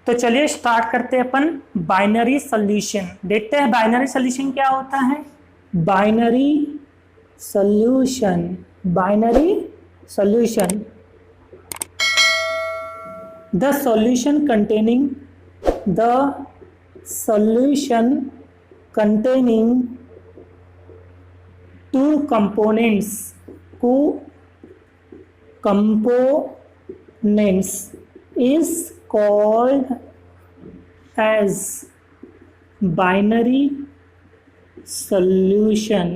तो चलिए स्टार्ट करते हैं अपन बाइनरी सॉल्यूशन। देखते हैं बाइनरी सॉल्यूशन क्या होता है। Binary solution, binary solution, the solution containing, the solution containing two components is called as binary solution,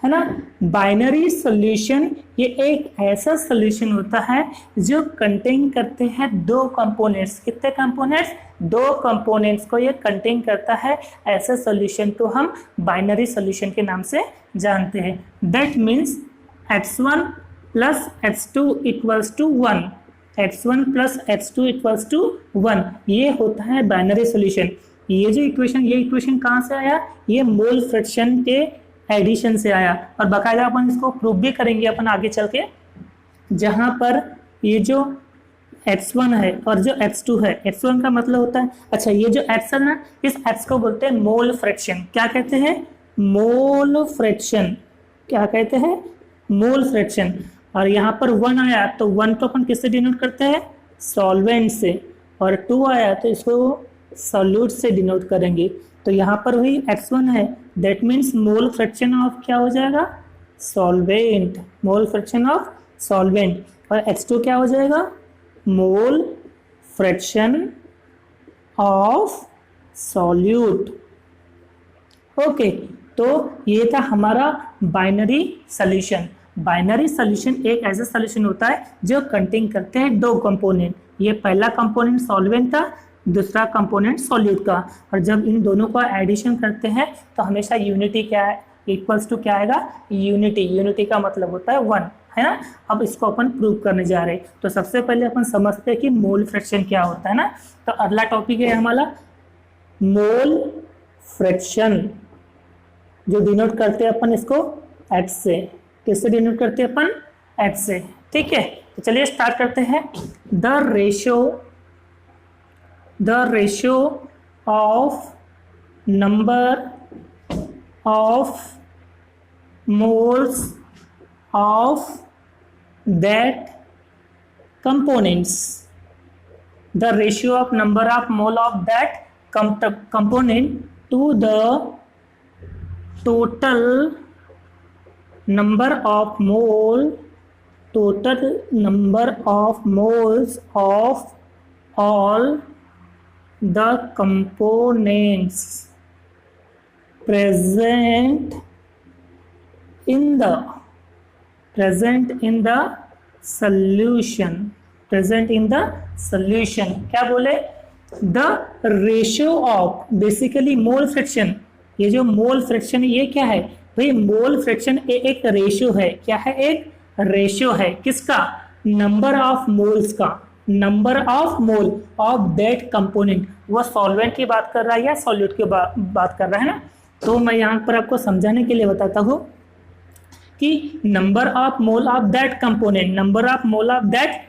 है ना। बाइनरी सॉल्यूशन ये एक ऐसा सॉल्यूशन होता है जो कंटेन करते हैं दो कंपोनेंट्स। कितने कंपोनेंट्स? दो कंपोनेंट्स को ये कंटेन करता है। ऐसा सॉल्यूशन को हम बाइनरी सॉल्यूशन के नाम से जानते हैं। That means x1 plus x2 equals to 1, x1 plus x2 equals to 1, ये होता है बाइनरी सॉल्यूशन। ये जो इक्वेशन, ये इक्वेशन कहाँ से आया? ये मोल फ्रैक्शन के एडिशन से आया। और बाकायदा अपन इसको प्रूव भी करेंगे अपन आगे चल के, जहां पर ये जो x1 है और जो x2 है, x1 का मतलब होता है, अच्छा ये जो x है ना, इस x को बोलते हैं मोल फ्रैक्शन। क्या कहते हैं? Mole fraction. क्या कहते हैं? Mole fraction. और यहाँ पर 1 आया तो 1 को अपन किससे डिनोट करते हैं? सॉल्वेंट से। और 2 आया तो इसको सॉल्यूट से डिनोट करेंगे। तो यहाँ पर वही x1 है, that means mole fraction of क्या हो जाएगा? Solvent. Mole fraction of solvent. और x2 क्या हो जाएगा? Mole fraction of solute. Okay, तो ये था हमारा बाइनरी सॉल्यूशन। बाइनरी सॉल्यूशन एक ऐसा सॉल्यूशन होता है जो कंटेन करते हैं दो कंपोनेंट। ये पहला कंपोनेंट सॉल्वेंट था, दूसरा कंपोनेंट सॉल्यूट का। और जब इन दोनों का एडिशन करते हैं तो हमेशा यूनिटी क्या है? इक्वल्स टू क्या आएगा? यूनिटी। यूनिटी का मतलब होता है 1, है ना। अब इसको अपन प्रूव करने जा रहे हैं। तो सबसे पहले अपन समझते हैं कि मोल फ्रैक्शन क्या होता है ना। तो अगला टॉपिक है हमारा मोल फ्रैक्शन, जो डिनोट करते हैं अपन इसको H से। किससे डिनोट करते हैं अपन? H से। ठीक है, तो चलिए स्टार्ट करते हैं। the ratio of number of moles of that components, the ratio of number of mole of that component to the total number of moles of all the components present in the solution। क्या बोले? the ratio of, basically mole fraction. ये जो mole fraction ये क्या है भाई? Mole fraction एक ratio है। क्या है? एक रेशियो है। किसका? नंबर ऑफ मोल्स का। Number of mole of that component. वो सॉल्वेंट की बात कर रहा है या सॉल्यूट की बात कर रहा है ना। तो मैं यहाँ पर आपको समझाने के लिए बताता हूँ कि number of mole of that component, number of mole of that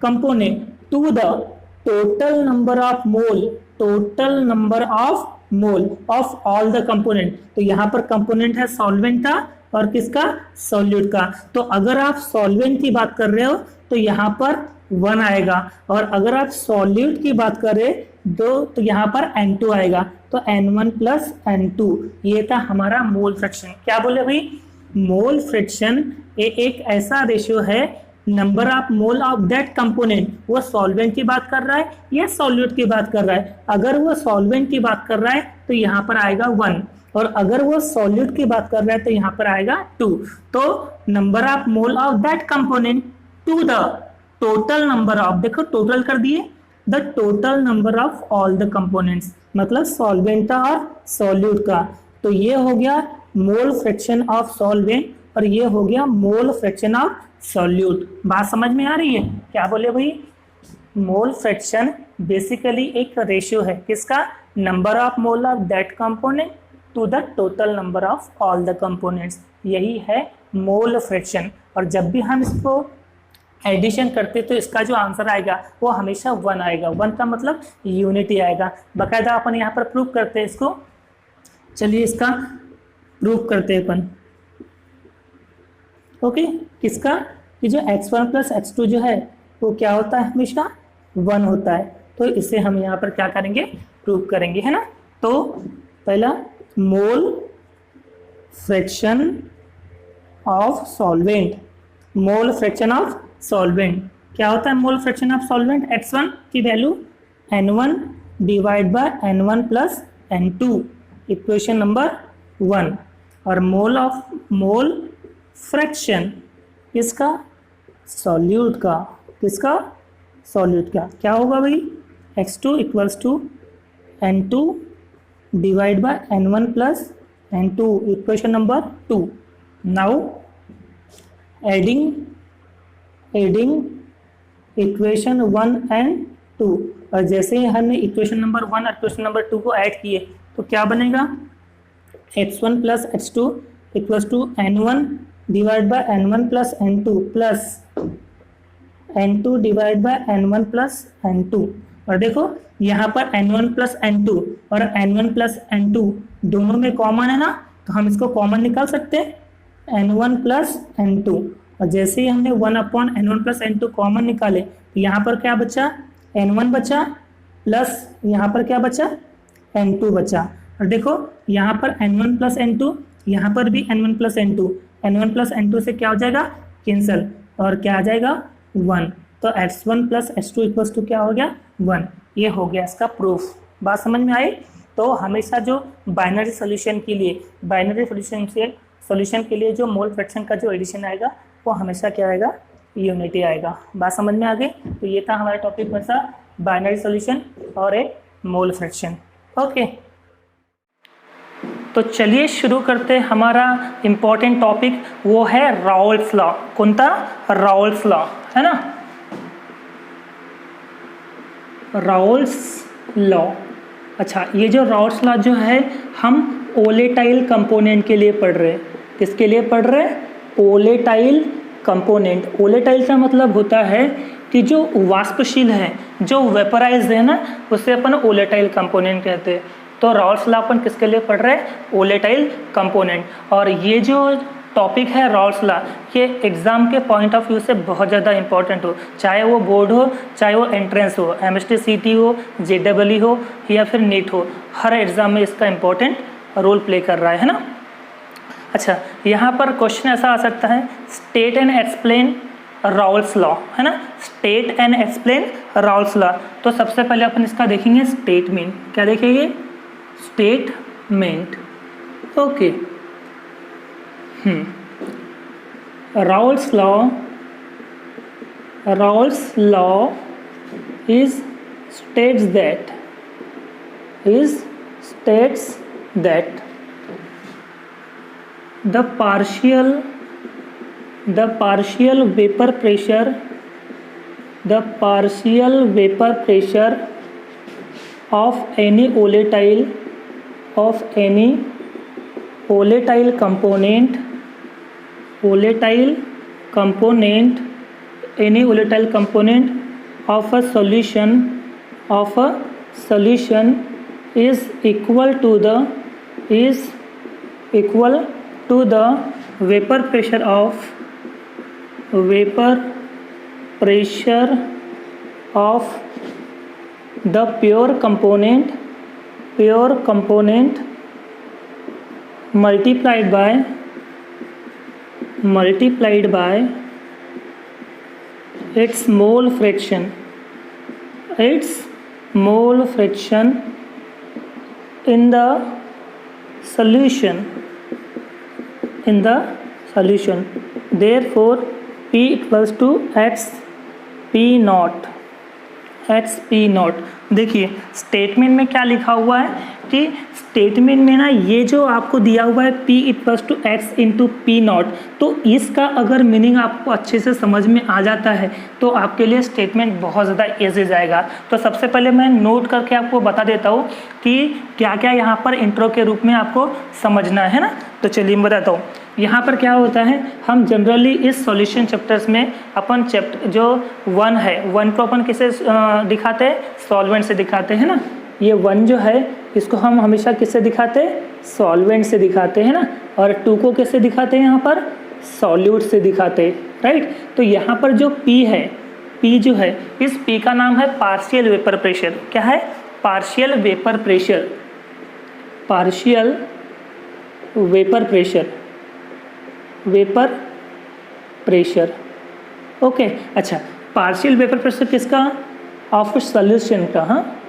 component to the total number of mole of all the component. तो यहाँ पर कंपोनेंट है सॉल्वेंट का और किसका? सॉल्यूट का। तो अगर आप सॉल्वेंट की बात कर रहे हो तो यहाँ पर 1 आएगा, और अगर आप सॉल्यूट की बात करें तो यहाँ पर N2 आएगा। तो N1 प्लस N2, ये था हमारा मोल फ्रैक्शन। क्या बोले भाई? मोल फ्रैक्शन एक ऐसा रेशियो है, number of mole of that component. वो सॉल्वेंट की बात कर रहा है या सॉल्यूट की बात कर रहा है? अगर वो सॉल्वेंट की बात कर रहा है तो यहाँ पर आएगा 1, और अगर वो सॉल्यूट की बात कर रहा है तो यहाँ पर आएगा 2। तो number of mole of that component to the total number of, देखो टोटल कर दिए, the total number of all the components, मतलब सॉल्वेंट का और सॉल्यूट का। तो ये हो गया मोल फ्रैक्शन ऑफ सॉल्वेंट और ये हो गया मोल फ्रैक्शन ऑफ सॉल्यूट। बात समझ में आ रही है? क्या बोले भाई? मोल फ्रैक्शन बेसिकली एक रेशियो है। किसका? Number of mole of that component to the total number of all the components. यही है मोल फ्रैक्शन। और जब भी हम इसको एडिशन करते तो इसका जो आंसर आएगा वो हमेशा 1 आएगा। 1 का मतलब यूनिटी आएगा। बाकायदा अपन यहाँ पर प्रूव करते हैं इसको। चलिए इसका प्रूव करते हैं अपन। ओके, किसका? कि जो x1 प्लस x2 जो है वो क्या होता है? हमेशा 1 होता है। तो इसे हम यहाँ पर क्या करेंगे? प्रूव करेंगे, है ना। तो पहला, mole fraction of solvent. Mole fraction of solvent क्या होता है? Mole fraction of solvent, x1 की value n1 divide by n1 plus n2, equation number 1। और मोल फ्रैक्शन किसका? सॉल्यूट का। किसका? सॉल्यूट का। क्या होगा भाई? x2 equals to n2 divide by n1 plus n2, equation number 2। Now adding equation 1 and 2, और जैसे ही हमने इक्वेशन नंबर 1 और इक्वेशन नंबर 2 को ऐड किए तो क्या बनेगा? x1 plus x2 equals to n1 divide by n1 plus n2 plus n2 divide by n1 plus n2। और देखो यहाँ पर n1 प्लस n2 और n1 प्लस n2 दोनों में कॉमन है ना, तो हम इसको कॉमन निकाल सकते हैं n1 प्लस n2। और जैसे ही हमने 1 upon n1 plus n2 common निकाले तो यहाँ पर क्या बचा? n1 बचा प्लस यहाँ पर क्या बचा? n2 बचा। और देखो यहाँ पर n1 प्लस n2, यहाँ पर भी n1 plus n2, n1 plus n2 से क्या हो जाएगा? कैंसिल, और क्या आ जाएगा? 1। तो x1 plus x2 equals to क्या हो गया? 1। ये हो गया इसका प्रूफ। बात समझ में आई? तो हमेशा जो बाइनरी सोल्यूशन के लिए जो मोल फ्रैक्शन का जो एडिशन आएगा वो हमेशा क्या आएगा? यूनिटी आएगा। बात समझ में आ गई? तो ये था हमारा टॉपिक में सा बाइनरी सोल्यूशन और एक मोल फ्रैक्शन। ओके, तो चलिए शुरू करते हैं हमारा इम्पोर्टेंट टॉपिक, वो है राउल्स लॉ। कौन था? राउल्स लॉ, है ना। Raoult's law. अच्छा, ये जो राउल्स लॉ जो है हम वोलेटाइल कंपोनेंट के लिए पढ़ रहे हैं। किसके लिए पढ़ रहे हैं? Volatile component. वोलेटाइल का मतलब होता है कि जो वाष्पशील है, जो वेपराइज है ना, उसे अपन वोलेटाइल कंपोनेंट कहते हैं। तो राउल्स लॉ अपन किसके लिए पढ़ रहे हैं? Volatile component. और ये जो टॉपिक है राउल्स लॉ, ये एग्जाम के पॉइंट ऑफ व्यू से बहुत ज़्यादा इंपॉर्टेंट हो, चाहे वो बोर्ड हो, चाहे वो एंट्रेंस हो, MST CT हो, JEE हो या फिर नीट हो, हर एग्जाम में इसका इंपॉर्टेंट रोल प्ले कर रहा है ना। अच्छा, यहाँ पर क्वेश्चन ऐसा आ सकता है, state and explain Raoult's law, है ना। State and explain Raoult's law. तो सबसे पहले अपन इसका देखेंगे स्टेटमेंट। क्या देखेंगे? Statement. Okay, Raoult's law is states that the partial vapor pressure of any volatile component of a solution is equal to the vapor pressure of the pure component multiplied by its mole fraction in the solution. Therefore P equals to xp naught. देखिए statement में क्या लिखा हुआ है कि statement में ना ये जो आपको दिया हुआ है P equals to x into P naught, तो इसका अगर मीनिंग आपको अच्छे से समझ में आ जाता है तो आपके लिए स्टेटमेंट बहुत ज़्यादा ईजी जाएगा। तो सबसे पहले मैं नोट करके आपको बता देता हूँ कि क्या क्या यहाँ पर इंट्रो के रूप में आपको समझना है ना। तो चलिए मैं बताता हूँ यहाँ पर क्या होता है। हम जनरली इस सॉल्यूशन चैप्टर्स में अपन चैप्टर जो 1 है 1 को अपन किसे दिखाते हैं, सॉल्वेंट से दिखाते हैं ना। ये 1 जो है इसको हम हमेशा किससे दिखाते हैं, सॉल्वेंट से दिखाते हैं ना। और 2 को कैसे दिखाते हैं यहाँ पर, सॉल्यूट से दिखाते हैं, राइट। तो यहाँ पर जो P है, P जो है इस P का नाम है पार्शियल वेपर प्रेशर। क्या है, partial vapour pressure, partial vapour pressure, vapour pressure. Okay अच्छा, पार्शियल वेपर प्रेशर किसका, ऑफ सॉल्यूशन का, हाँ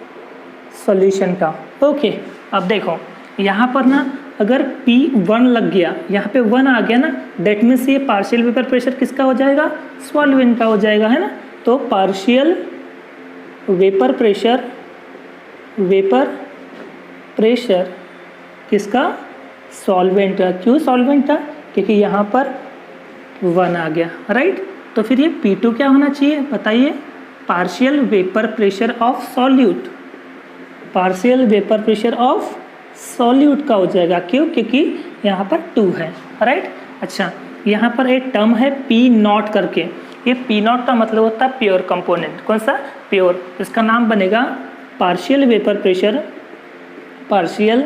सॉल्यूशन का। ओके अब देखो यहाँ पर ना अगर P1 लग गया, यहाँ पे 1 आ गया ना, डेट मीन्स ये पार्शियल वेपर प्रेशर किसका हो जाएगा, सॉल्वेंट का हो जाएगा, है ना। तो partial vapour pressure, vapour pressure किसका, सॉल्वेंट का। क्यों सॉल्वेंट का, क्योंकि यहाँ पर 1 आ गया, राइट। तो फिर ये P2 क्या होना चाहिए बताइए, partial vapour pressure of solute, partial vapour pressure of solute का हो जाएगा। क्यों, क्योंकि यहाँ पर 2 है, राइट। अच्छा यहाँ पर एक टर्म है P0 करके, ये P0 का मतलब होता है प्योर कंपोनेंट। कौन सा, प्योर। इसका नाम बनेगा partial vapour pressure, partial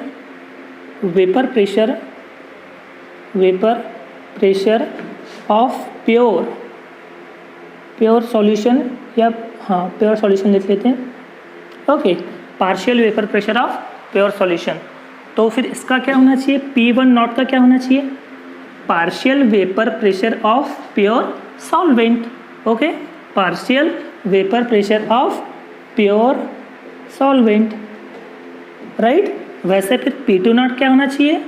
vapour pressure, vapour pressure of pure, pure solution, या हाँ प्योर सॉल्यूशन लिख लेते हैं। Okay, partial vapour pressure of pure solution. तो फिर इसका क्या होना चाहिए, P1 नॉट का क्या होना चाहिए, partial vapour pressure of pure solvent. Okay, partial vapour pressure of pure solvent, right. वैसे फिर P2 नॉट क्या होना चाहिए,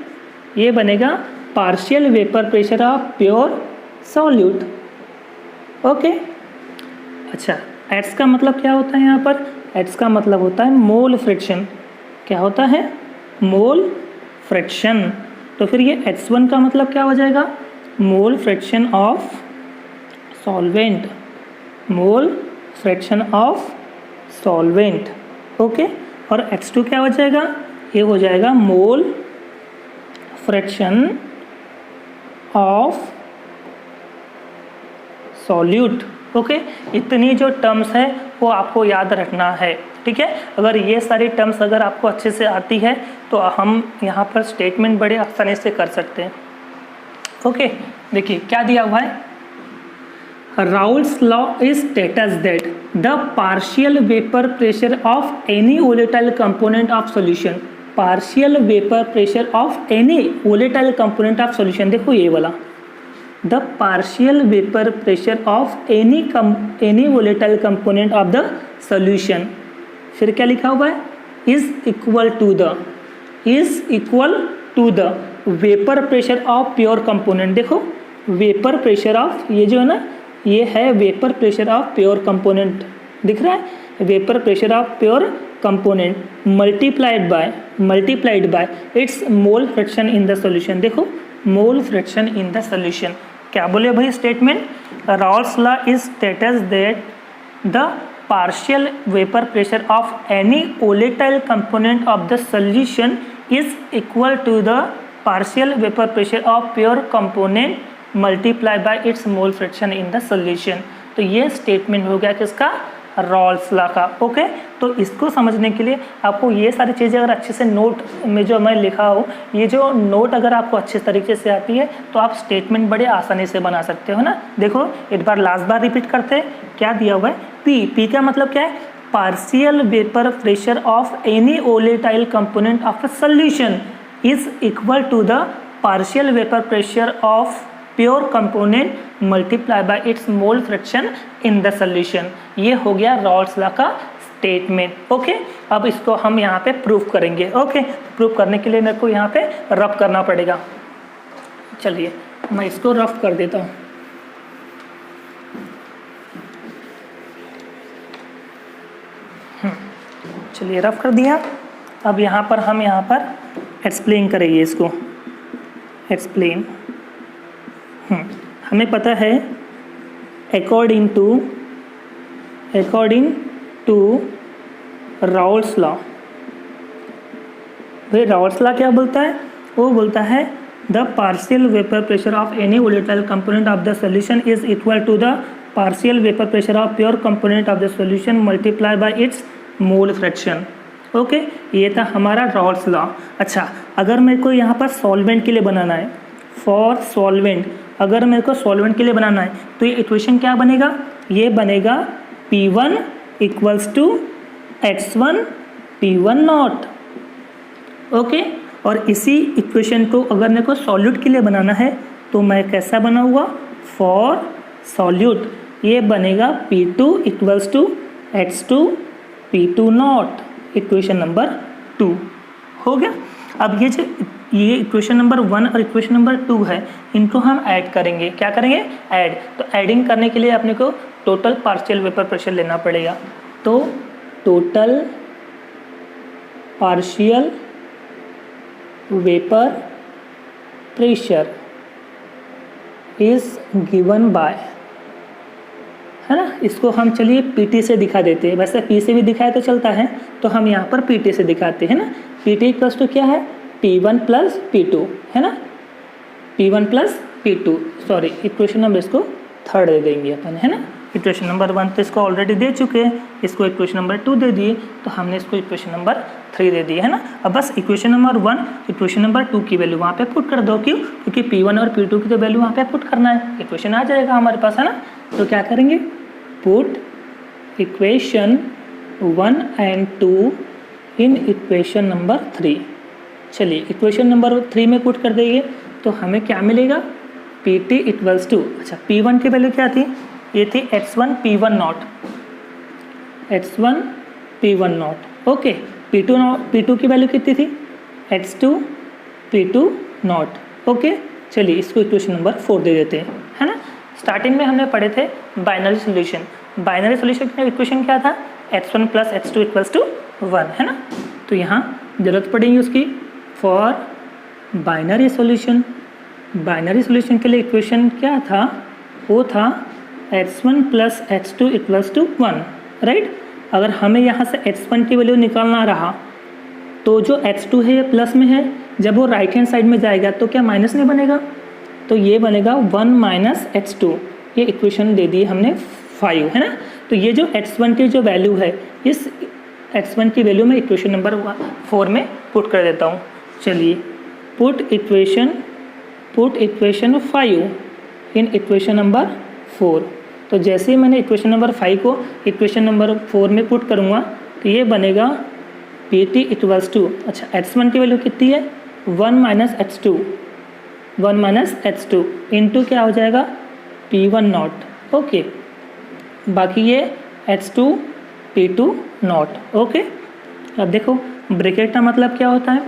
ये बनेगा partial vapour pressure of pure solute. Okay अच्छा, एट्स का मतलब क्या होता है यहाँ पर, एट्स का मतलब होता है मोल फ्रिक्शन। क्या होता है, मोल फ्रिक्शन। तो फिर ये H1 का मतलब क्या हो जाएगा, mole fraction of solvent, mole fraction of solvent. Okay, और H2 क्या हो जाएगा, ये हो जाएगा mole fraction of solute. Okay, इतनी जो टर्म्स है वो आपको याद रखना है, ठीक है। अगर ये सारी टर्म्स अगर आपको अच्छे से आती है तो हम यहाँ पर स्टेटमेंट बड़े आसानी से कर सकते हैं। ओके देखिए क्या दिया हुआ है, Raoult's law is states that the partial vapour pressure of any volatile component of solution, partial vapour pressure of any volatile component of solution. देखो ये वाला, the partial vapour pressure of any volatile component of the solution. फिर क्या लिखा हुआ है, is equal to the, is equal to the vapour pressure of pure component. देखो vapour pressure of, ये जो है ना ये है vapour pressure of pure component, दिख रहा है, vapour pressure of pure component multiplied by its mole fraction in the solution. देखो mole fraction in the solution. क्या बोले भाई statement, Raoult's law is states that the partial vapor pressure of any volatile component of the solution is equal to the partial vapor pressure of pure component multiplied by its mole fraction in the solution। तो ये statement हो गया किसका, Rawls law का। Okay, तो इसको समझने के लिए आपको ये सारी चीज़ें अगर अच्छे से नोट में जो मैं लिखा हूँ, ये जो नोट अगर आपको अच्छे तरीके से आती है तो आप स्टेटमेंट बड़े आसानी से बना सकते हो ना। देखो एक बार लास्ट बार रिपीट करते हैं, क्या दिया हुआ है, पी का मतलब क्या है, partial vapour pressure of any volatile component of a solution is equal to the partial vapour pressure of pure component multiply by its mole fraction in the solution. ये हो गया रॉल्स लॉ का statement. Okay, अब इसको हम यहाँ पे proof करेंगे। ओके, प्रूफ करने के लिए मेरे को यहाँ पे रफ करना पड़ेगा। चलिए मैं इसको रफ कर देता हूँ। चलिए रफ कर दिया। अब यहाँ पर हम एक्सप्लेन करेंगे इसको। एक्सप्लेन हमें पता है अकॉर्डिंग टू राउल्स लॉ। भाई राउल्स लॉ क्या बोलता है? वो बोलता है the partial vapour pressure of any volatile component of the solution is equal to the partial vapour pressure of pure component of the solution multiply by its mole fraction. Okay, ये था हमारा Raoult's law. अच्छा, अगर मेरे को यहाँ पर solvent के लिए बनाना है, फॉर सॉल्वेंट, अगर मेरे को सॉल्वेंट के लिए बनाना है तो ये इक्वेशन क्या बनेगा? ये बनेगा P1 equals to X1 P1 not. Okay, और इसी इक्वेशन को अगर मेरे को सॉल्यूट के लिए बनाना है तो मैं कैसा बनाऊंगा? फॉर सॉल्यूट ये बनेगा P2 equals to X2 P2 naught. Equation number 2 हो गया। अब ये इक्वेशन नंबर 1 और इक्वेशन नंबर 2 है, इनको हम ऐड करेंगे। क्या करेंगे? ऐड। तो ऐडिंग करने के लिए अपने को टोटल पार्शियल वेपर प्रेशर लेना पड़ेगा। तो total partial vapour pressure is given by, है ना, इसको हम चलिए PT से दिखा देते हैं। वैसे P से भी दिखाए तो चलता है, तो हम यहाँ पर PT से दिखाते हैं ना। PT इक्वल्स टू क्या है? P1 प्लस P2, है ना, P1 plus P2। Sorry, equation number इसको 3 दे देंगे अपन, है ना। इक्वेशन नंबर 1 तो इसको ऑलरेडी दे चुके हैं, इसको इक्वेशन नंबर 2 दे दिए, तो हमने इसको इक्वेशन नंबर 3 दे दिए, है ना। अब बस इक्वेशन नंबर 1 इक्वेशन नंबर 2 की वैल्यू वहाँ पे पुट कर दो। क्यों? क्योंकि P1 और P2 की तो वैल्यू वहाँ पे पुट करना है, इक्वेशन आ जाएगा हमारे पास, है ना। तो क्या करेंगे? Put equation 1 and 2 in equation number 3। चलिए इक्वेशन नंबर 3 में पुट कर देंगे तो हमें क्या मिलेगा? PT इक्वल्स टू, अच्छा P1 की वैल्यू क्या थी? ये थी X1 P1 not, X1 P1 not. Okay, P2 की वैल्यू कितनी थी? X2 P2 not. ओके, चलिए इसको इक्वेशन नंबर 4 दे देते हैं, है ना। स्टार्टिंग में हमने पढ़े थे बाइनरी सॉल्यूशन। बाइनरी सॉल्यूशन का इक्वेशन क्या था? X1 plus X2 equals to 1, है ना। तो यहाँ जरूरत पड़ेगी उसकी for binary solution. Binary solution के लिए इक्वेशन क्या था? वो था X1 plus X2 equals to 1, right. अगर हमें यहाँ से X1 की वैल्यू निकालना रहा तो जो X2 है ये प्लस में है, जब वो राइट हैंड साइड में जाएगा तो क्या माइनस में बनेगा? तो ये बनेगा 1 माइनस X2। ये इक्वेशन दे दी हमने 5, है ना। तो ये जो X1 की जो वैल्यू है, इस X1 की वैल्यू मैं इक्वेशन नंबर 4 में पुट कर देता हूँ। चलिए put equation 5 in equation number 4। तो जैसे ही मैंने इक्वेशन नंबर 5 को इक्वेशन नंबर 4 में पुट करूँगा तो ये बनेगा PT इक्वल्स टू, अच्छा X1 की वैल्यू कितनी है? 1 माइनस X2 इंटू क्या हो जाएगा? P1 not. ओके, बाकी ये X2 P2 नॉट। ओके, अब देखो ब्रैकेट का मतलब क्या होता है?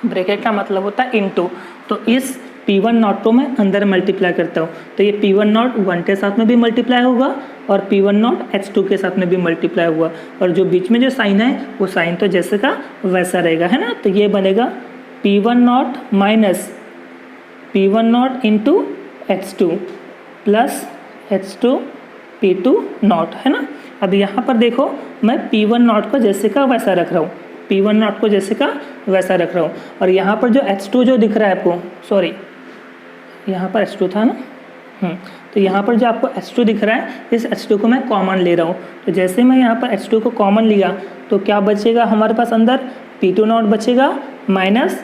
ब्रैकेट का मतलब होता है इनटू। तो इस P1 नॉट को मैं अंदर मल्टीप्लाई करता हूँ, तो ये P1 नॉट 1 के साथ में भी मल्टीप्लाई होगा और P1 नॉट X2 के साथ में भी मल्टीप्लाई होगा, और जो बीच में जो साइन है वो साइन तो जैसे का वैसा रहेगा, है ना। तो ये बनेगा P1 not minus P1 not into X2 plus X2 P2 not, है ना। अब यहाँ पर देखो मैं P1 नॉट को जैसे का वैसा रख रहा हूँ, P1 नॉट को जैसे का वैसा रख रहा हूँ, और यहाँ पर जो X2 जो दिख रहा है आपको, सॉरी यहाँ पर X2 था ना, तो यहाँ पर जो आपको H2 दिख रहा है, इस H2 को मैं कॉमन ले रहा हूँ। तो जैसे मैं यहाँ पर H2 को कॉमन लिया तो क्या बचेगा हमारे पास अंदर? P2 नॉट बचेगा माइनस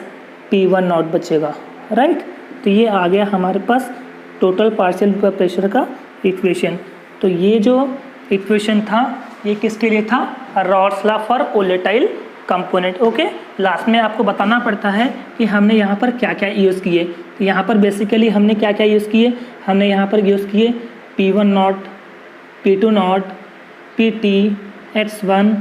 P1 नॉट बचेगा, राइट। तो ये आ गया हमारे पास टोटल पार्शियल वेपर प्रेशर का इक्वेशन। तो ये जो इक्वेशन था ये किसके लिए था? Rawls law for volatile component. Okay, last में आपको बताना पड़ता है कि हमने यहाँ पर क्या क्या यूज़ किए। तो यहाँ पर बेसिकली हमने क्या क्या यूज़ किए? हमने यहाँ पर यूज़ किए P1 not, P2 not, PT, X1,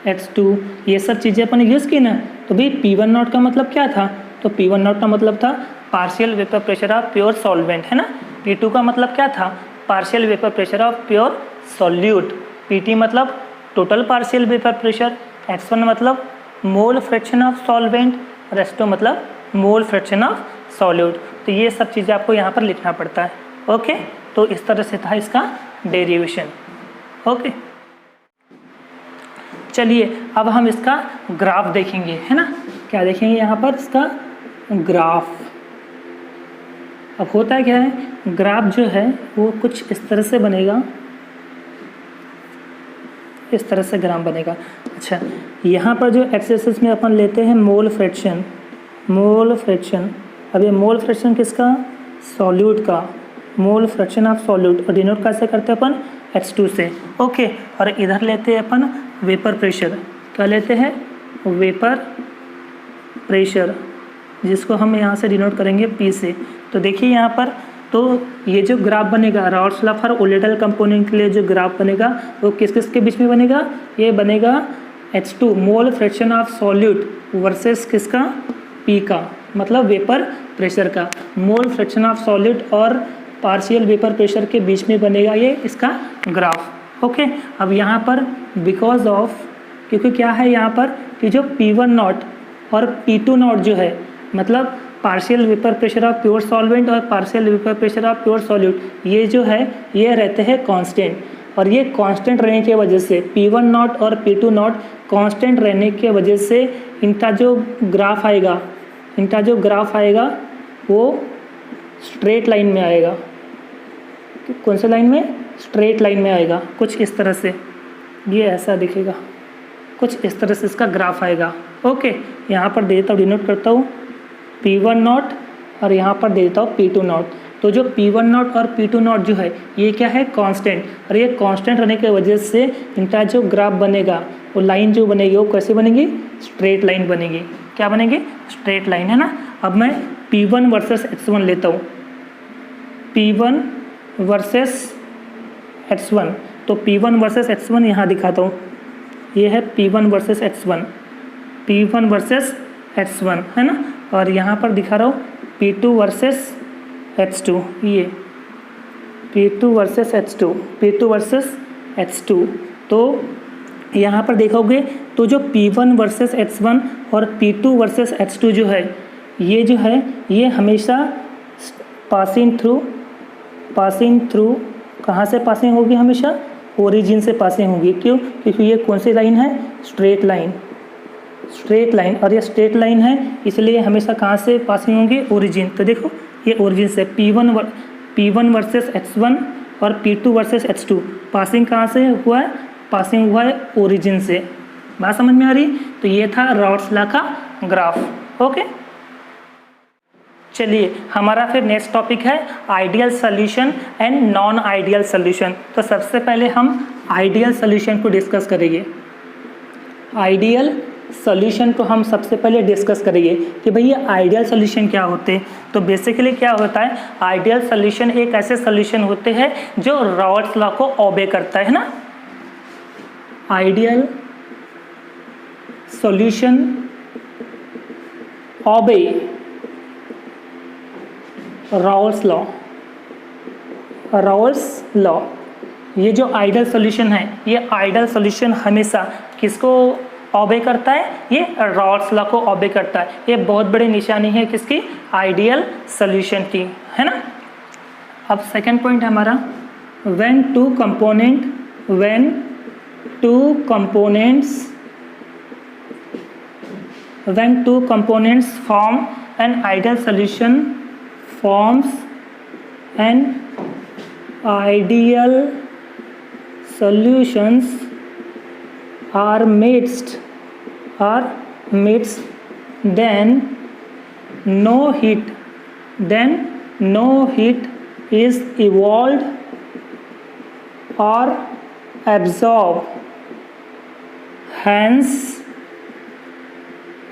X2, ये सब चीज़ें अपन यूज़ की ना। तो भाई P1 नॉट का मतलब क्या था? तो P1 नॉट का मतलब था partial vapour pressure of pure solvent, है ना। P2 का मतलब क्या था? Partial vapour pressure of pure solute. PT मतलब total partial vapour pressure, H1 मतलब मोल फ्रैक्शन ऑफ सॉल्वेंट और H2 मतलब मोल फ्रैक्शन ऑफ सॉल्यूट। तो ये सब चीज़ें आपको यहाँ पर लिखना पड़ता है। ओके, तो इस तरह से था इसका डेरिवेशन। ओके, चलिए अब हम इसका ग्राफ देखेंगे, है ना। क्या देखेंगे यहाँ पर, इसका ग्राफ। अब होता है क्या है, ग्राफ जो है वो कुछ इस तरह से बनेगा, इस तरह से ग्राफ बनेगा। अच्छा, यहाँ पर जो एक्स-एक्सिस में अपन लेते हैं मोल फ्रैक्शन, मोल फ्रैक्शन। अब ये मोल फ्रैक्शन किसका, सॉल्यूट का, मोल फ्रैक्शन ऑफ सॉल्यूट, और डिनोट कैसे करते हैं अपन, H2 से। ओके, और इधर लेते हैं अपन वेपर प्रेशर। क्या लेते हैं, वेपर प्रेशर, जिसको हम यहाँ से डिनोट करेंगे P से। तो देखिए यहाँ पर, तो ये जो ग्राफ बनेगा Raoult's law for volatile component के लिए जो ग्राफ बनेगा वो किस किस के बीच में बनेगा, ये बनेगा H2 mole fraction of solute versus किसका, P का, मतलब वेपर प्रेशर का। मोल फ्रैक्शन ऑफ सॉल्यूट और पार्शियल वेपर प्रेशर के बीच में बनेगा ये इसका ग्राफ। ओके, अब यहाँ पर बिकॉज ऑफ, क्योंकि क्या है यहाँ पर कि जो P1 नॉट और P2 नॉट जो है, मतलब partial vapour pressure of pure solvent और partial vapour pressure of pure solute, ये जो है ये रहते हैं कांस्टेंट। और ये कांस्टेंट रहने की वजह से P1 नॉट और P2 नॉट कांस्टेंट रहने की वजह से इनका जो ग्राफ आएगा, इनका जो ग्राफ आएगा वो स्ट्रेट लाइन में आएगा। कौन से लाइन में, स्ट्रेट लाइन में आएगा, कुछ इस तरह से, ये ऐसा दिखेगा, कुछ इस तरह से इसका ग्राफ आएगा। ओके, यहाँ पर दे देता हूँ, डिनोट करता हूँ P1 नॉट और यहाँ पर दे देता हूँ P2 नॉट। तो जो P1 नॉट और P2 नॉट जो है ये क्या है, कांस्टेंट, और ये कांस्टेंट रहने की वजह से इनका जो ग्राफ बनेगा, वो लाइन जो बनेगी वो कैसे बनेगी, स्ट्रेट लाइन बनेगी। क्या बनेगी, स्ट्रेट लाइन, है ना। अब मैं P1 वर्सेस H1 लेता हूँ, P1 वर्सेस H1। तो P1 वर्सेस H1 यहाँ दिखाता हूँ, ये है P1 versus H1, P1 versus H1, है ना। और यहाँ पर दिखा रहा हूँ P2 वर्सेस H2, ये P2 versus H2, P2 versus H2। तो यहाँ पर देखोगे तो जो P1 वर्सेस H1 और P2 वर्सेस H2 जो है ये हमेशा पासिंग थ्रू कहाँ से पासिंग होगी, हमेशा ओरिजिन से पासिंग होगी। क्यों, क्योंकि ये कौन सी लाइन है, स्ट्रेट लाइन, और ये स्ट्रेट लाइन है, इसलिए हमेशा कहाँ से पासिंग होंगी, ओरिजिन। तो देखो ये ओरिजिन से P1 वर्सेस H1 और P2 वर्सेस H2 पासिंग कहाँ से हुआ है, पासिंग हुआ है ओरिजिन से। बात समझ में आ रही। तो ये था राउल्स लॉ का ग्राफ। ओके, चलिए हमारा फिर नेक्स्ट टॉपिक है ideal solution and non ideal solution. तो सबसे पहले हम आइडियल सॉल्यूशन को डिस्कस करेंगे। आइडियल सॉल्यूशन को हम सबसे पहले डिस्कस करेंगे कि भैया आइडियल सॉल्यूशन क्या होते हैं। तो बेसिकली क्या होता है, आइडियल सॉल्यूशन एक ऐसे सॉल्यूशन होते हैं जो राउल्स लॉ को ओबे करता है ना। Ideal solution obey Raoult's law. ये जो आइडियल सॉल्यूशन है, ये आइडियल सॉल्यूशन हमेशा किसको ओबे करता है, ये राउल्स लॉ को ओबे करता है। ये बहुत बड़ी निशानी है किसकी, आइडियल सॉल्यूशन की, है ना। अब सेकंड पॉइंट हमारा, when two components form an ideal solution forms an ideal solutions are mixed, then no heat is evolved or absorbed. Hence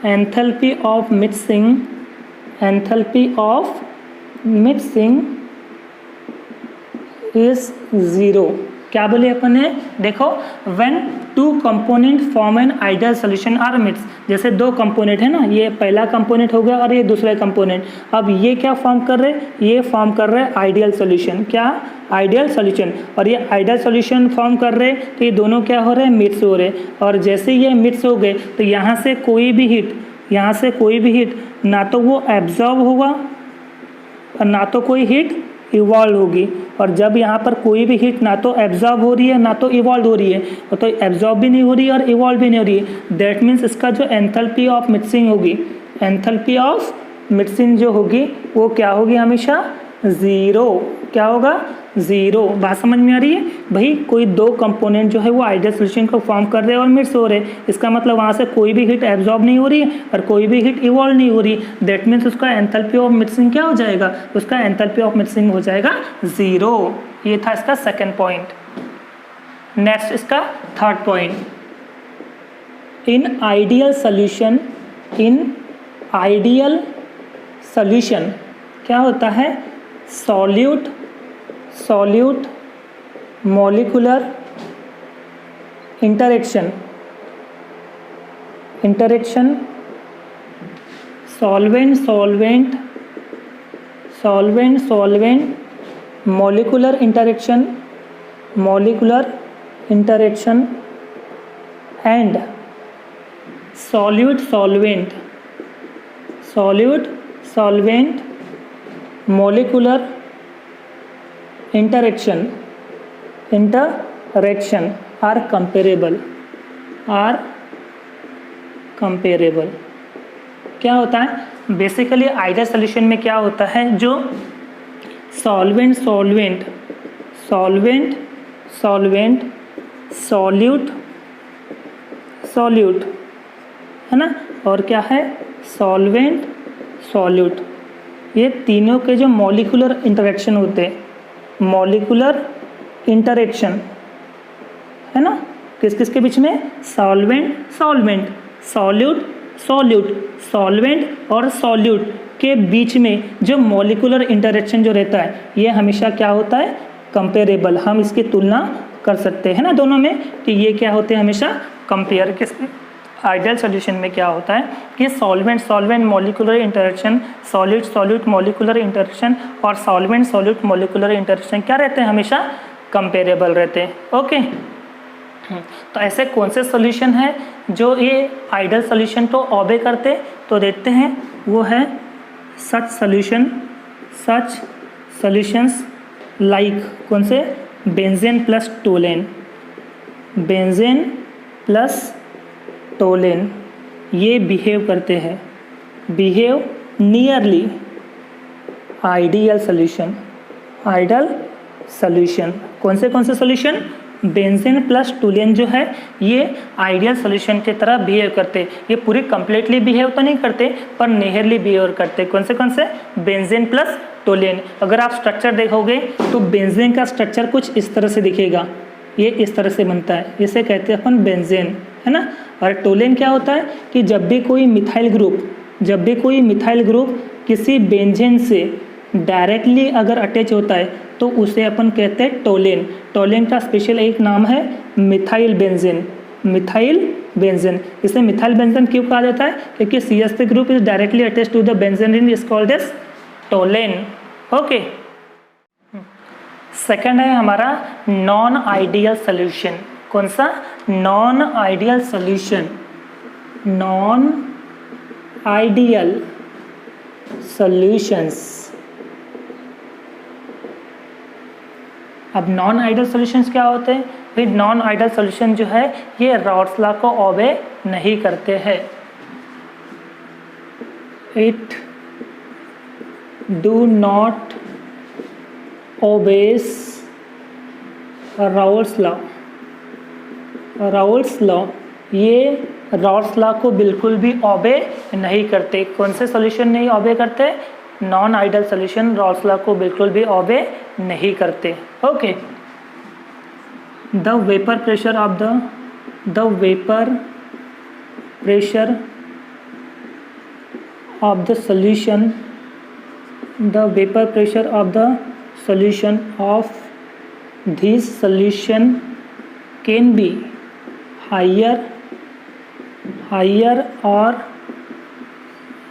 enthalpy of mixing is 0. क्या बोले अपन ने, देखो when two component form an ideal solution are mix, जैसे दो component है ना, ये पहला कंपोनेंट हो गया और ये दूसरा कंपोनेंट, अब ये क्या फॉर्म कर रहे, ये फॉर्म कर रहे आइडियल सोल्यूशन, क्या आइडियल सोल्यूशन, और ये आइडियल सोल्यूशन फॉर्म कर रहे तो ये दोनों क्या हो रहे हैं, मिक्स हो रहे, और जैसे ये मिक्स हो गए तो यहाँ से कोई भी हीट, यहाँ से कोई भी हीट ना तो वो एब्जॉर्ब होगा और ना तो कोई हीट इवॉल्व होगी, और जब यहाँ पर कोई भी हीट ना तो एब्जॉर्ब हो रही है ना तो इवॉल्व हो रही है, तो एब्जॉर्ब भी नहीं हो रही है और इवॉल्व भी नहीं हो रही है, दैट मीन्स इसका जो एंथैल्पी ऑफ मिक्सिंग होगी, एंथैल्पी ऑफ मिक्सिंग जो होगी वो क्या होगी, हमेशा ज़ीरो, क्या होगा, ज़ीरो। बात समझ में आ रही है भाई, कोई दो कंपोनेंट जो है वो आइडियल सोल्यूशन को फॉर्म कर रहे हैं और मिक्स हो रहे हैं, इसका मतलब वहाँ से कोई भी हीट एब्जॉर्ब नहीं हो रही है और कोई भी हीट इवॉल्व नहीं हो रही, दैट मीन्स उसका एंथैल्पी ऑफ मिक्सिंग क्या हो जाएगा, उसका एंथैल्पी ऑफ मिक्सिंग हो जाएगा ज़ीरो। ये था इसका सेकेंड पॉइंट। नेक्स्ट इसका third point, in ideal solution, in ideal solution क्या होता है, solute, solute molecular interaction, interaction solvent, solvent, solvent, solvent molecular interaction, molecular interaction and solute, solvent, solute solvent molecular interaction, interaction are comparable, are comparable। क्या होता है basically ideal solution में, क्या होता है, जो solvent, solvent, solvent, solvent, solute, solute है ना, और क्या है, सॉल्वेंट, सॉल्यूट, ये तीनों के जो मॉलिक्यूलर इंटरेक्शन होते हैं, मॉलिक्यूलर इंटरेक्शन है ना, किस किस के बीच में, solvent, solvent, solute, solute, solvent और सॉल्यूट के बीच में जो मॉलिक्यूलर इंटरेक्शन जो रहता है ये हमेशा क्या होता है, कंपेरेबल, हम इसकी तुलना कर सकते हैं ना दोनों में, तो ये क्या होते हैं, हमेशा कंपेयर। किस आइडियल सोल्यूशन में क्या होता है कि solvent, solvent molecular interaction, solute, solute molecular interaction और सॉल्वेंट, सॉल्यूट मॉलिक्यूलर इंटरेक्शन क्या रहते हैं, हमेशा कंपेरेबल रहते हैं। ओके, तो ऐसे कौन से सॉल्यूशन है जो ये आइडियल सॉल्यूशन तो ऑबे करते, तो देखते हैं, वो है सच सॉल्यूशन, सच सॉल्यूशंस लाइक, कौन से, benzene plus Tollens, benzene plus Tollens, ये बिहेव करते हैं, behave nearly ideal solution, ideal solution. कौन से सॉल्यूशन, बेंजीन प्लस टोलेन जो है ये आइडियल सॉल्यूशन की तरह बिहेव करते, ये पूरी कंप्लीटली बिहेव तो नहीं करते पर नियरली बिहेव करते। कौन से, बेंजीन प्लस टोलेन। अगर आप स्ट्रक्चर देखोगे तो बेंजीन का स्ट्रक्चर कुछ इस तरह से दिखेगा, ये इस तरह से बनता है, इसे कहते हैं अपन बेंजीन, है ना। और टोलेन क्या होता है कि जब भी कोई मिथाइल ग्रुप किसी बेंजीन से डायरेक्टली अगर अटैच होता है तो उसे अपन कहते हैं टोलेन। टोलेन का स्पेशल एक नाम है मिथाइल बेंजीन, मिथाइल बेंजीन। इसे मिथाइल बेंजीन क्यों कहा जाता है, क्योंकि CH3 group is directly attach to the benzene ring, is called as toluene. Okay, second है हमारा नॉन आइडियल सोल्यूशन। कौन सा, non ideal solution, non ideal solutions. अब नॉन आइडियल सॉल्यूशंस क्या होते हैं भाई, नॉन आइडियल सॉल्यूशन जो है ये रॉल्स लॉ को ओबे नहीं करते हैं, it do not obeys Raoult's law, Raoult's law, ये रॉल्स लॉ को बिल्कुल भी ओबे नहीं करते। कौन से सॉल्यूशन नहीं ओबे करते, non ideal solution Raoult's law को बिल्कुल भी ओबे नहीं करते। Okay, the vapour pressure of the vapour pressure of the solution, the vapour pressure of the solution of this solution can be higher or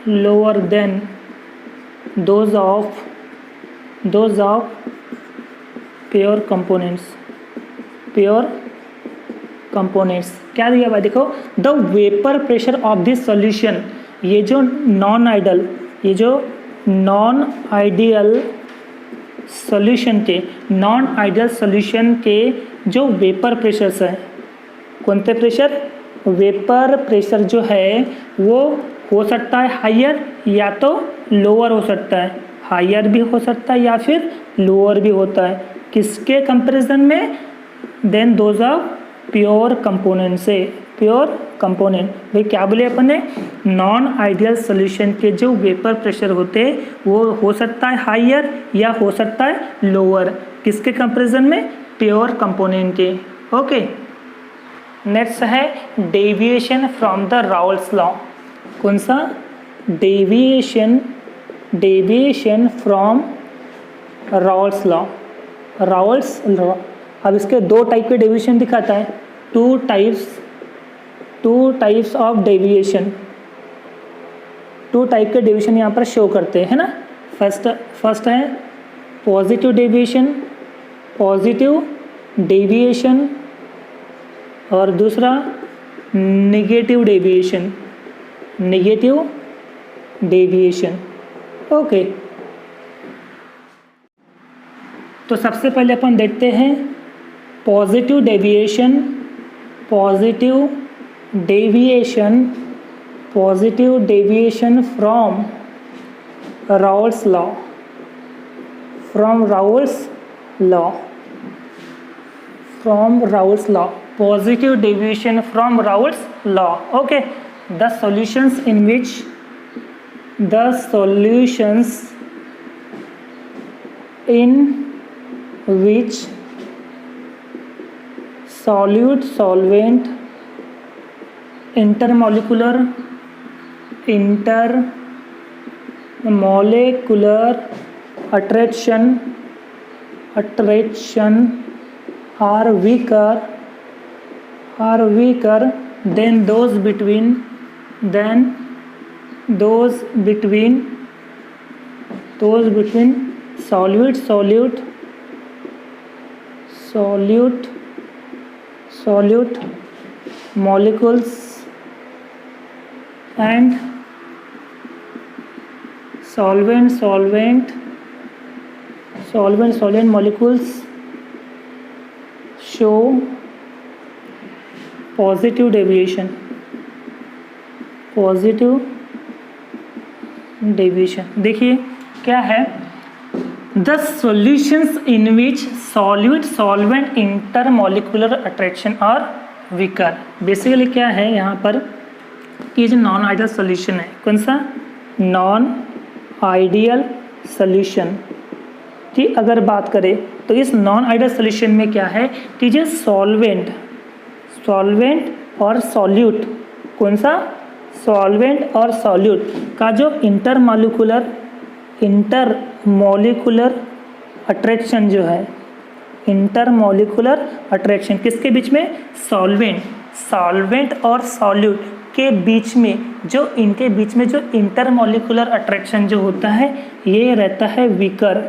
lower than those of pure components. क्या दिया भाई, देखो the vapour pressure of this solution, ये जो non ideal solution के जो vapour pressures है, कौन से प्रेशर, वेपर प्रेशर जो है वो हो सकता है हायर या तो लोअर हो सकता है, हायर भी हो सकता है या फिर लोअर भी होता है, किसके कंपैरिजन में, than those of pure component से, प्योर कंपोनेंट। भाई क्या बोले अपन ने, नॉन आइडियल सॉल्यूशन के जो वेपर प्रेशर होते हैं वो हो सकता है हायर या हो सकता है लोअर, किसके कंपैरिजन में, प्योर कंपोनेंट के। ओके, नेक्स्ट है deviation from the Raoul's law. कौन सा, डेविएशन फ्रॉम राउल्स लॉ। अब इसके दो टाइप के डेविएशन दिखाता है, two types of deviation, two type के डेविएशन यहाँ पर शो करते हैं ना। फर्स्ट है पॉजिटिव डेविएशन और दूसरा नेगेटिव डेविएशन। ओके, तो सबसे पहले अपन देखते हैं positive deviation from Raoult's law. Positive deviation from Raoult's law. Okay, the solutions in which solute solvent intermolecular attraction are weaker than those between solute molecules and solvent molecules show positive deviation। देखिए क्या है, the solutions in which solute solvent intermolecular attraction और weaker. Basically क्या है यहाँ पर कि जो नॉन आइडियल सॉल्यूशन है, कौन सा, नॉन आइडियल सॉल्यूशन की अगर बात करें तो इस नॉन आइडियल सॉल्यूशन में क्या है कि जो सॉल्वेंट और सॉल्यूट, कौन सा, सॉल्वेंट और सॉल्यूट का जो इंटरमोलिकुलर अट्रैक्शन जो है, इंटरमोलिकुलर अट्रैक्शन किसके बीच में, सॉल्वेंट और सॉल्यूट के बीच में, जो इनके बीच में जो इंटरमोलिकुलर अट्रैक्शन जो होता है ये रहता है वीकर।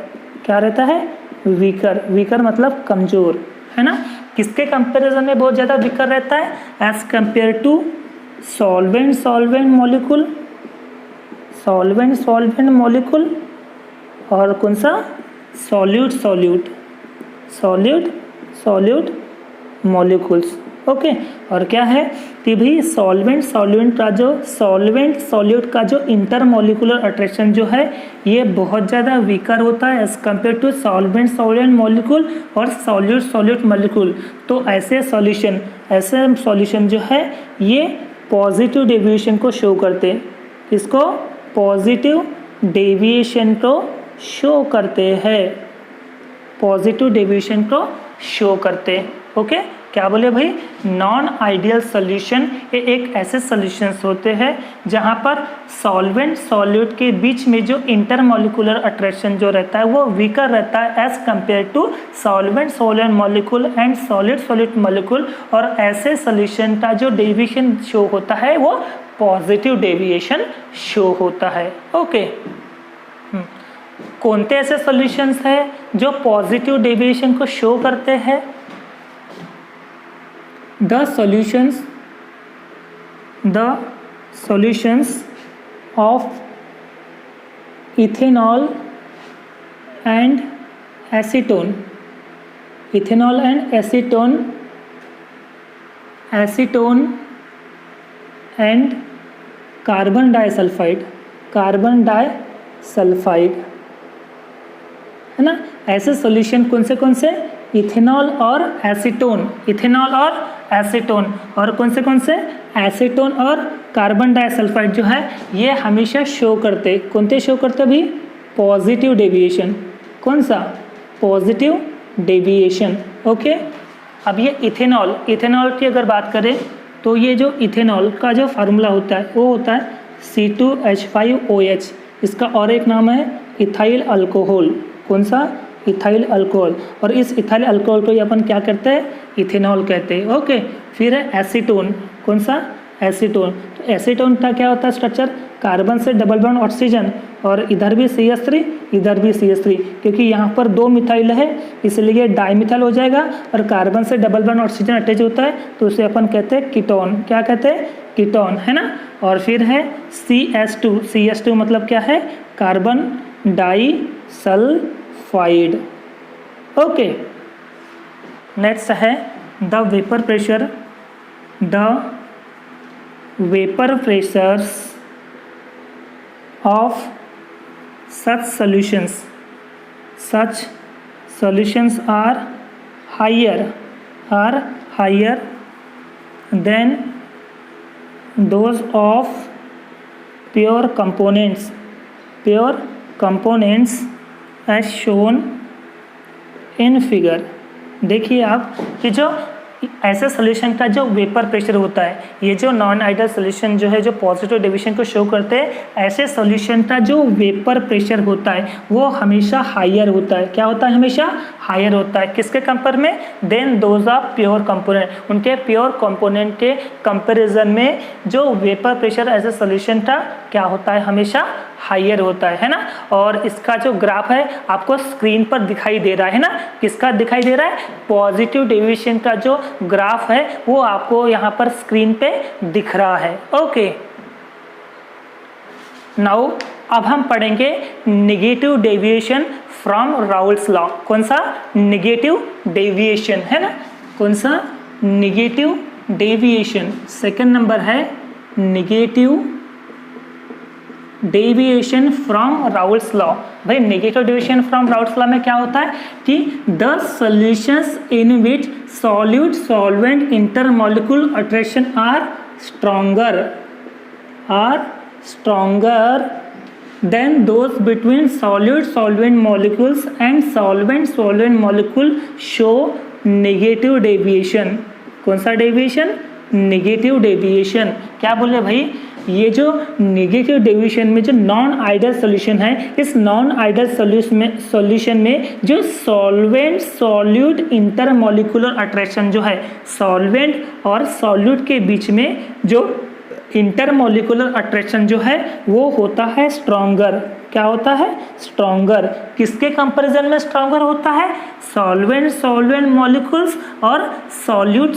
क्या रहता है, वीकर मतलब कमजोर, है ना। किसके कंपैरिजन में बहुत ज़्यादा वीकर रहता है, as compare to solvent molecule और कौन सा, सॉल्यूट मॉलिक्यूल्स। ओके, और क्या है कि भी सॉल्वेंट का जो इंटरमोलिकुलर अट्रैक्शन जो है ये बहुत ज़्यादा वीकर होता है as compare to solvent molecule और सॉल्यूट मॉलिक्यूल। तो ऐसे सॉल्यूशन जो है ये पॉजिटिव डेविएशन को शो करते हैं, इसको पॉजिटिव डेविएशन को शो करते हैं, ओके। क्या बोले भाई, नॉन आइडियल सॉल्यूशन ये एक ऐसे सॉल्यूशंस होते हैं जहाँ पर सॉल्वेंट सॉल्यूट के बीच में जो इंटरमॉलिक्यूलर अट्रैक्शन जो रहता है वो वीकर रहता है as compare to solvent solvent molecule and solid solid molecule. और ऐसे सॉल्यूशन का जो डेविएशन शो होता है वो पॉजिटिव डेविएशन शो होता है। ओके, कौन-से ऐसे सॉल्यूशंस है जो पॉजिटिव डेविएशन को शो करते हैं? The solutions of ethanol and acetone, acetone and carbon disulfide है ना। ऐसे सॉल्यूशन कौन से इथेनॉल और एसीटोन, और कौन से एसीटोन और कार्बन डाइसल्फाइड जो है ये हमेशा शो करते, भी पॉजिटिव डेविएशन। कौन सा? Positive deviation. ओके, अब ये इथेनॉल की अगर बात करें तो ये जो इथेनॉल का जो फार्मूला होता है वो होता है C2H5OH। इसका और एक नाम है इथाइल अल्कोहल। कौन सा? Ethyl alcohol. और इस इथाइल अल्कोहल को अपन क्या कहते हैं? इथेनॉल कहते हैं। ओके, फिर है एसीटोन। कौन सा? एसीटोन। तो एसीटोन का क्या होता है स्ट्रक्चर? कार्बन से डबल बॉन्ड ऑक्सीजन और इधर भी CH3 इधर भी CH3, क्योंकि यहाँ पर 2 मिथाइल है इसलिए डाइमिथाइल हो जाएगा और कार्बन से डबल बॉन्ड ऑक्सीजन अटैच होता है तो उसे अपन कहते हैं कीटोन। क्या कहते हैं? कीटोन, है ना। और फिर है CH2 मतलब क्या है? Carbon disulphide. ओके, नेक्स्ट है the vapour pressures of such solutions are higher than those of pure components as shown in figure। देखिए आप कि जो ऐसे सॉल्यूशन का जो वेपर प्रेशर होता है, ये जो नॉन आइडियल सॉल्यूशन जो है जो पॉजिटिव डेविएशन को शो करते हैं, ऐसे सॉल्यूशन का जो वेपर प्रेशर होता है वो हमेशा हायर होता है। क्या होता है? हमेशा हायर होता है। किसके कंपेयर में? Than those of pure component, उनके प्योर कंपोनेंट के कंपैरिजन में जो vapour pressure as a solution का क्या होता है? हमेशा हायर होता है ना। और इसका जो ग्राफ है आपको स्क्रीन पर दिखाई दे रहा है ना। किसका दिखाई दे रहा है? पॉजिटिव डेविएशन का जो ग्राफ है वो आपको यहाँ पर स्क्रीन पे दिख रहा है। ओके, नाउ अब हम पढ़ेंगे negative deviation from Raoult's law. कौन सा? नेगेटिव डेविएशन, है ना। कौन सा? Negative deviation. सेकंड नंबर है negative deviation from Raoult's law. भाई negative deviation from Raoult's law में क्या होता है कि the solutions in which solute solvent intermolecular attraction are stronger than those between solid-solvent molecules and solvent-solvent molecule show negative deviation। कौन सा deviation? Negative deviation. क्या बोले भाई? ये जो नेगेटिव डेविएशन में जो नॉन आइडियल सॉल्यूशन है, इस नॉन आइडियल सॉल्यूशन में जो सॉल्वेंट सॉल्यूट इंटरमॉलिक्यूलर अट्रैक्शन जो है, सॉल्वेंट और सॉल्यूट के बीच में जो इंटरमॉलिक्यूलर अट्रैक्शन जो है वो होता है स्ट्रॉन्गर। क्या होता है? स्ट्रॉन्गर। किसके कंपैरिजन में स्ट्रॉन्गर होता है? सॉल्वेंट मॉलिक्यूल्स और सॉल्यूट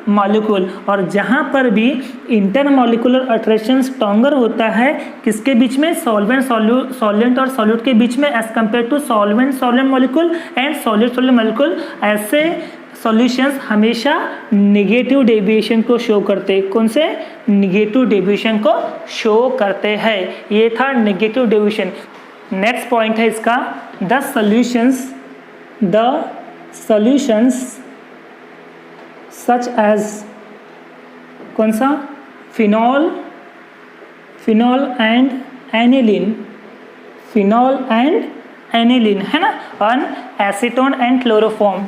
मॉलिक्यूल। और जहाँ पर भी इंटरमॉलिक्यूलर अट्रैक्शन स्ट्रॉन्गर होता है किसके बीच में? सॉल्वेंट और सॉल्यूट के बीच में as compare to solvent molecule and solute molecule. ऐसे सॉल्यूशंस हमेशा नेगेटिव डेविएशन को शो करते। कौन से? नेगेटिव डेविएशन को शो करते हैं। ये था नेगेटिव डेविएशन। नेक्स्ट पॉइंट है इसका द सॉल्यूशंस सच एज कौन सा? फिनॉल एंड एनिलीन, है ना। और acetone and chloroform.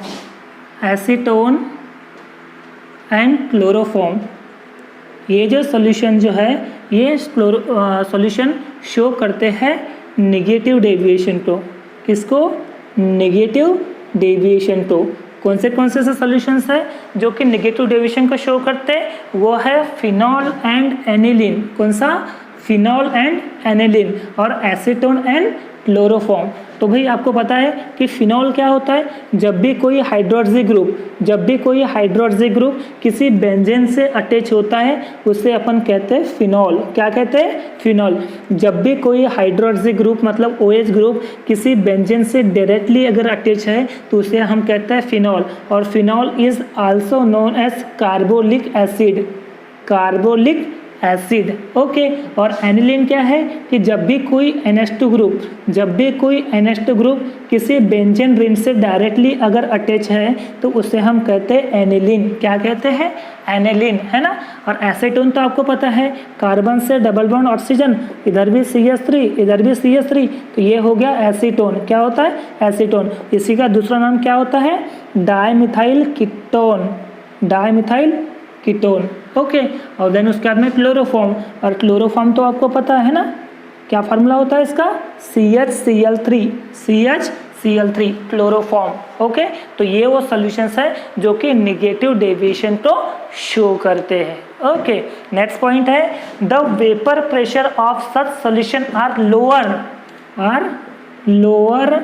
Acetone and chloroform. ये जो सॉल्यूशन जो है ये सॉल्यूशन शो करते हैं नेगेटिव डेविएशन को। किसको? नेगेटिव डेविएशन को। कौन से सॉल्यूशंस है जो कि नेगेटिव डेविएशन को शो करते हैं? वो है फिनॉल एंड एनिलीन। कौन सा? फिनॉल एंड एनिलीन और एसीटोन एंड क्लोरोफॉर्म। तो भाई आपको पता है कि फिनॉल क्या होता है? जब भी कोई हाइड्रोक्सी ग्रुप किसी बेंजीन से अटैच होता है उसे अपन कहते हैं फिनॉल। क्या कहते हैं? फिनॉल। जब भी कोई हाइड्रोक्सी ग्रुप मतलब OH ग्रुप किसी बेंजीन से डायरेक्टली अगर अटैच है तो उसे हम कहते हैं फिनॉल। और phenol is also known as carbolic acid. Okay. और एनिलीन क्या है कि जब भी कोई NH2 ग्रुप किसी बेंजीन रिंग से डायरेक्टली अगर अटैच है तो उसे हम कहते हैं एनिलीन। क्या कहते हैं? एनिलीन, है ना। और एसीटोन तो आपको पता है, कार्बन से डबल बॉन्ड ऑक्सीजन, इधर भी CH3 तो ये हो गया एसीटोन। क्या होता है? एसीटोन। इसी का दूसरा नाम क्या होता है? Dimethyl ketone. ओके। और देन उसके बाद में क्लोरोफॉर्म। और क्लोरोफॉर्म तो आपको पता है ना, क्या फार्मूला होता है इसका? CHCl3 chloroform. ओके। तो ये वो सॉल्यूशंस है जो कि नेगेटिव डेविएशन को शो करते हैं। ओके। नेक्स्ट पॉइंट है the vapour pressure of such solution are lower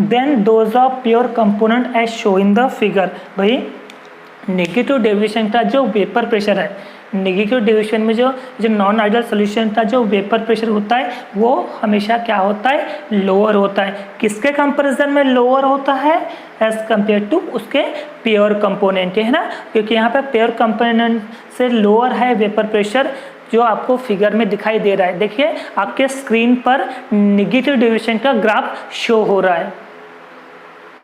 than those of pure component as show in the figure. भाई नेगेटिव डेविएशन का जो वेपर प्रेशर है, नेगेटिव डेविएशन में जो नॉन आइडियल सॉल्यूशन का जो वेपर प्रेशर होता है वो हमेशा क्या होता है? लोअर होता है। किसके कंपैरिजन में लोअर होता है? एज कंपेयर टू उसके प्योर कंपोनेंट, है ना। क्योंकि यहाँ पे प्योर कंपोनेंट से लोअर है वेपर प्रेशर जो आपको फिगर में दिखाई दे रहा है। देखिए आपके स्क्रीन पर नेगेटिव डेविएशन का ग्राफ शो हो रहा है।